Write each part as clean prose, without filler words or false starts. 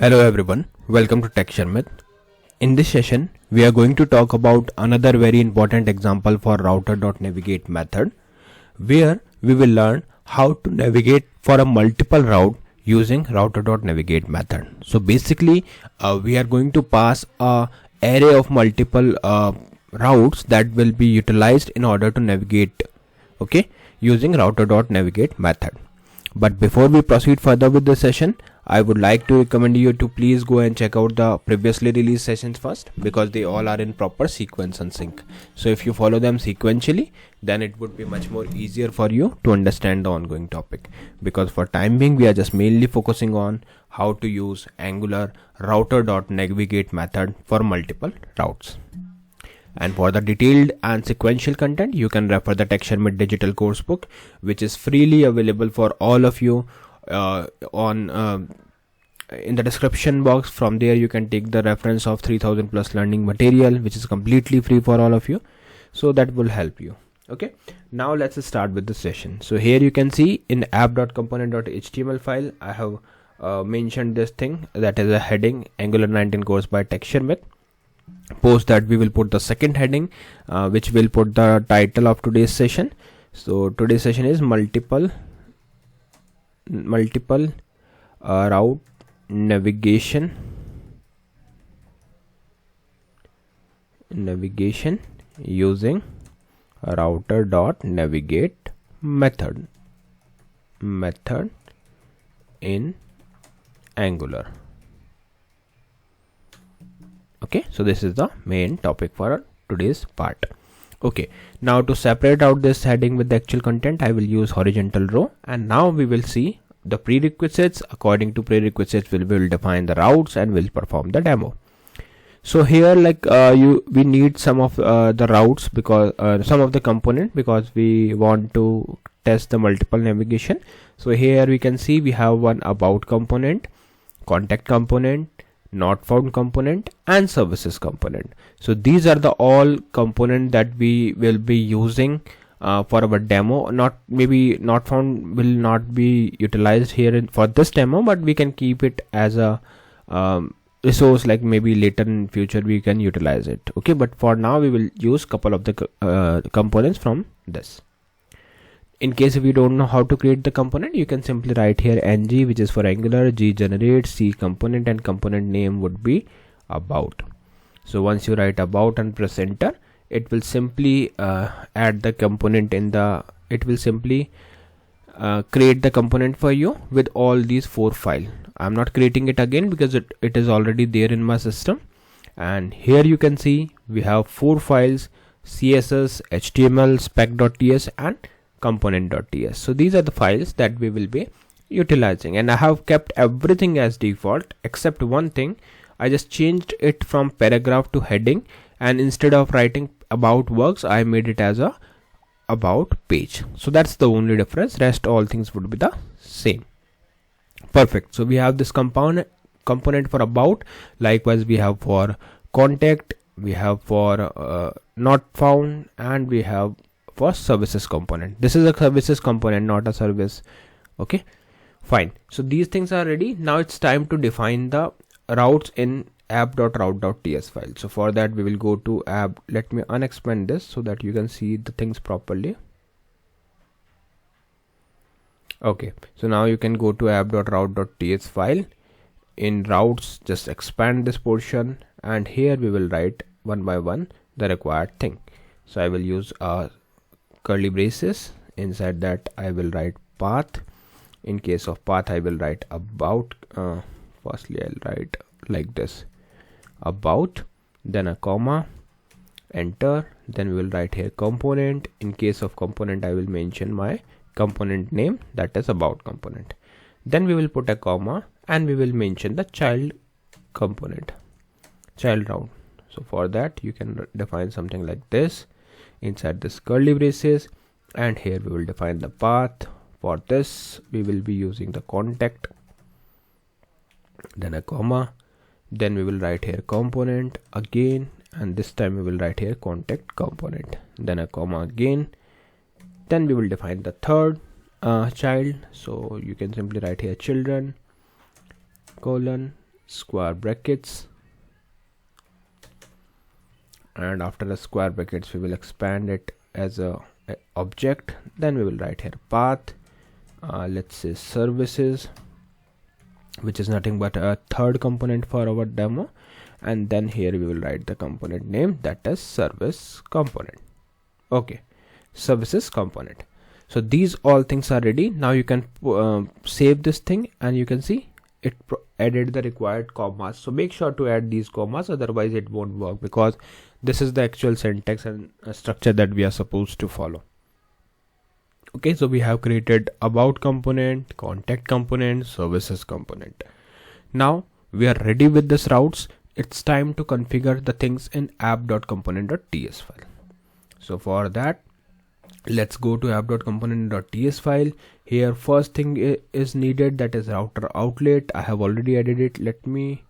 Hello everyone, welcome to Tech Sharmit. In this session, we are going to talk about another very important example for Router.Navigate method, where we will learn how to navigate for a multiple route using Router.Navigate method. So basically, we are going to pass a array of multiple routes that will be utilized in order to navigate, using Router.Navigate method. But before we proceed further with the session, I would like to recommend you to please go and check out the previously released sessions first, because they all are in proper sequence and sync. So if you follow them sequentially, then it would be much more easier for you to understand the ongoing topic, because for time being we are just mainly focusing on how to use Angular Router.Navigate method for multiple routes. And for the detailed and sequential content, you can refer the Tech Sharmit digital course book, which is freely available for all of you in the description box. From there you can take the reference of 3000 plus learning material, which is completely free for all of you. So that will help you. Okay, now let's start with the session. So here you can see in app.component.html file, I have mentioned this thing, that is a heading Angular 19 course by Tech Sharmit. Post that we will put the second heading, which will put the title of today's session. So today's session is multiple route navigation using Router.Navigate method in Angular. Okay, so this is the main topic for today's part. Okay, now to separate out this heading with the actual content, I will use horizontal row, and now we will see the prerequisites. According to prerequisites, we will define the routes and will perform the demo. So here, we need some of the routes, because some of the component, because we want to test the multiple navigation. So here we can see we have one about component, contact component, not found component, and services component. So these are the all component that we will be using for our demo. Not found will not be utilized here for this demo, but we can keep it as a resource, like maybe later in future we can utilize it. Okay, but for now we will use couple of the components from this. In case if you don't know how to create the component, you can simply write here ng, which is for Angular, g generate, c component, and component name would be about. So once you write about and press enter, it will simply add the component in the, it will simply create the component for you with all these 4 files. I'm not creating it again because it is already there in my system. And here you can see we have 4 files: css, html, spec.ts, and component.ts. So these are the files that we will be utilizing, and I have kept everything as default except one thing. I just changed it from paragraph to heading, and instead of writing about works, I made it as a about page. So that's the only difference. Rest all things would be the same. Perfect. So we have this component for about. Likewise, we have for contact, we have for not found, and we have for services component. This is a services component, not a service. Okay, fine. So these things are ready. Now it's time to define the routes in app.route.ts file. So for that we will go to app. Let me unexpand this so that you can see the things properly. Okay, so now you can go to app.route.ts file. In routes, just expand this portion, and here we will write one by one the required thing. So I will use curly braces. Inside that I will write path. In case of path, I will write about. Firstly I'll write like this, about, then a comma, enter, then we will write here component. In case of component, I will mention my component name, that is about component. Then we will put a comma, and we will mention the child component, child route. So for that you can define something like this inside this curly braces, and here we will define the path. For this we will be using the contact, then a comma, then we will write here component again, and this time we will write here contact component, then a comma again. Then we will define the third child. So you can simply write here children colon square brackets, and after the square brackets we will expand it as a object. Then we will write here path, let's say services, which is nothing but a third component for our demo, and then here we will write the component name, that is service component. Okay, services component. So these all things are ready. Now you can save this thing, and you can see it added the required commas. So make sure to add these commas, otherwise it won't work, because this is the actual syntax and structure that we are supposed to follow. Okay, so we have created about component, contact component, services component. Now we are ready with this routes. It's time to configure the things in app.component.ts file. So for that, let's go to app.component.ts file. Here first thing is needed, that is router outlet. I have already added it. Let me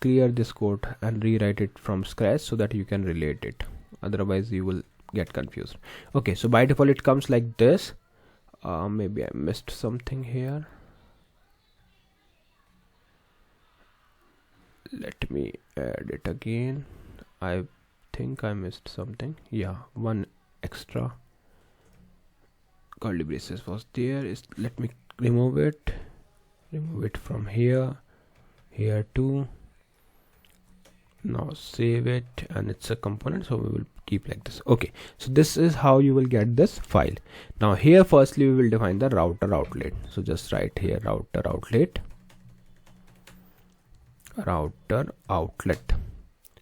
clear this code and rewrite it from scratch so that you can relate it, otherwise you will get confused. Okay, so by default it comes like this. Maybe I missed something here. Let me add it again. I think I missed something. Yeah, one extra curly braces was there. Let me remove it from here too. Now save it, and it's a component, so we will keep like this. Okay, so this is how you will get this file. Now here firstly we will define the router outlet. So just write here router outlet, router outlet.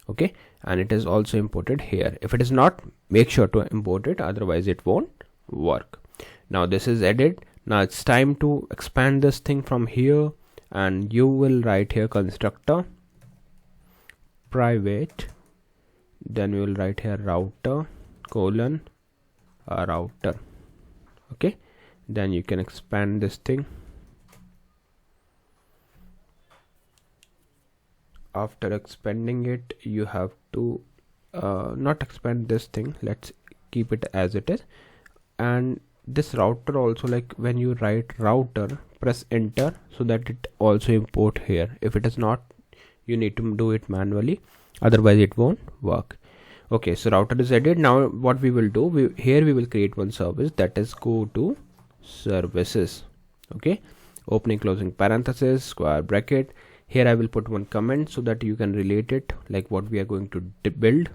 Okay, and it is also imported here. If it is not, make sure to import it, otherwise it won't work. Now this is added. Now it's time to expand this thing from here, and you will write here constructor private, then we will write here router colon router. Okay, then you can expand this thing. After expanding it, you have to not expand this thing, let's keep it as it is. And this router also, like when you write router, press enter so that it also import here. If it is not, you need to do it manually, otherwise it won't work. Okay, so router is added. Now what we will do, here we will create one service, that is go to services. Okay, opening closing parenthesis, square bracket. Here I will put one comment so that you can relate it, like what we are going to build.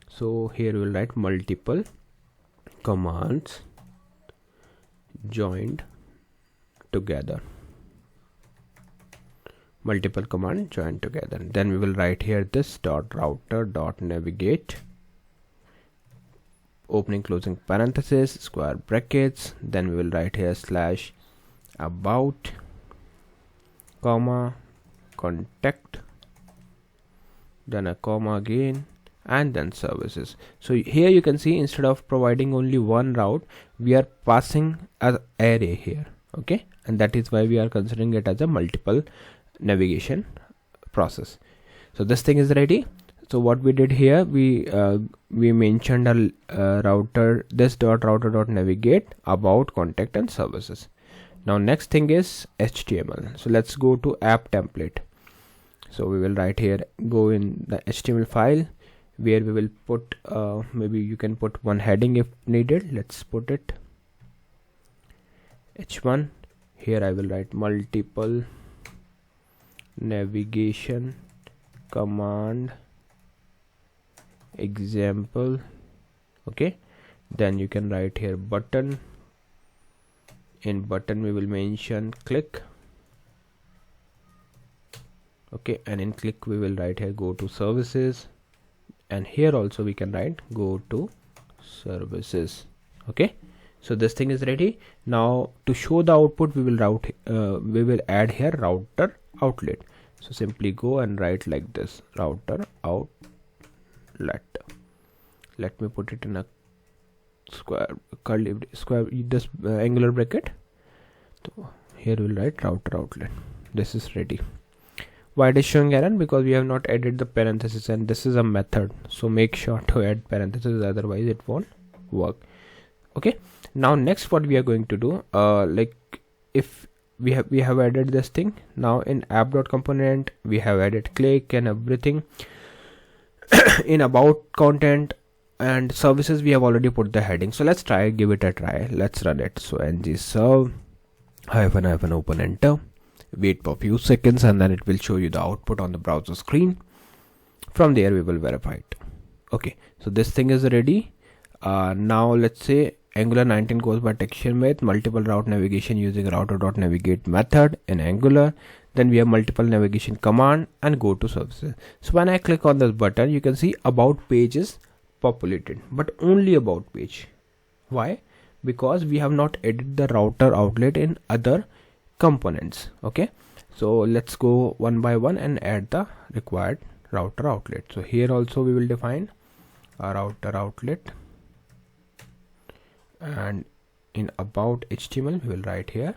So here we will write multiple commands joined together. Multiple command joined together. Then we will write here this .router.navigate, opening closing parenthesis, square brackets. Then we will write here slash about comma contact, then a comma again, and then services. So here you can see, instead of providing only one route, we are passing an array here. Okay, and that is why we are considering it as a multiple navigation process. So this thing is ready. So what we did here, we mentioned a router, this .router.navigate, about, contact, and services. Now next thing is HTML. So let's go to app template. So we will write here, go in the HTML file, where we will put maybe you can put one heading if needed. Let's put it h1. Here I will write multiple navigation command example. Okay, then you can write here button. In button we will mention click. Okay, and in click we will write here go to services, and here also we can write go to services. Okay, so this thing is ready. Now to show the output, we will add here router outlet. So simply go and write like this, router outlet. Let me put it in a this angular bracket. So here we'll write router outlet. This is ready. Why it is showing error? Because we have not added the parenthesis, and this is a method, so make sure to add parenthesis, otherwise it won't work. Okay, now next what we are going to do, like if we have added this thing. Now in app.component we have added click and everything. In about content and services we have already put the heading. So let's give it a try. Let's run it. So ng serve -, open enter, wait for a few seconds, and then it will show you the output on the browser screen. From there we will verify it. Okay, so this thing is ready. Now let's say Angular 19 goes by texture with multiple route navigation using Router.Navigate method in Angular. Then we have multiple navigation command and go to services. So when I click on this button, you can see about page is populated, but only about page. Why? Because we have not added the router outlet in other components. Okay, so let's go one by one and add the required router outlet. So here also we will define a router outlet, and in about HTML we will write here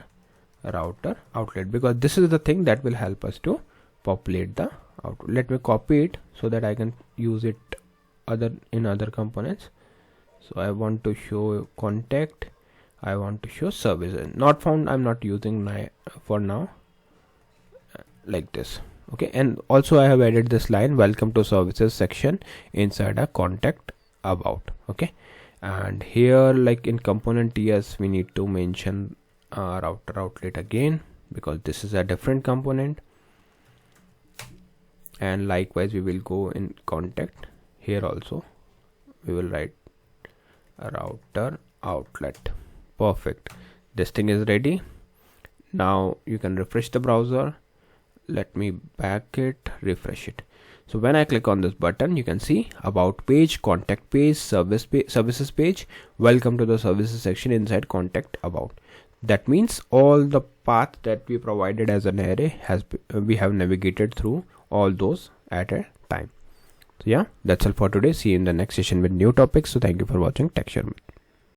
router outlet, because this is the thing that will help us to populate the outlet. Let me copy it so that I can use it in other components. So I want to show contact, I want to show services, not found I'm not using for now, like this. Okay, and also I have added this line, welcome to services section, inside a contact about. Okay, and here like in component TS we need to mention router outlet again, because this is a different component. And likewise we will go in contact, here also we will write a router outlet. Perfect, this thing is ready. Now you can refresh the browser. Let me back it, refresh it. So when I click on this button, you can see about page, contact page, services page, welcome to the services section inside contact about. That means all the path that we provided as an array we have navigated through all those at a time. So yeah, that's all for today. See you in the next session with new topics. So thank you for watching Tech Sharmit.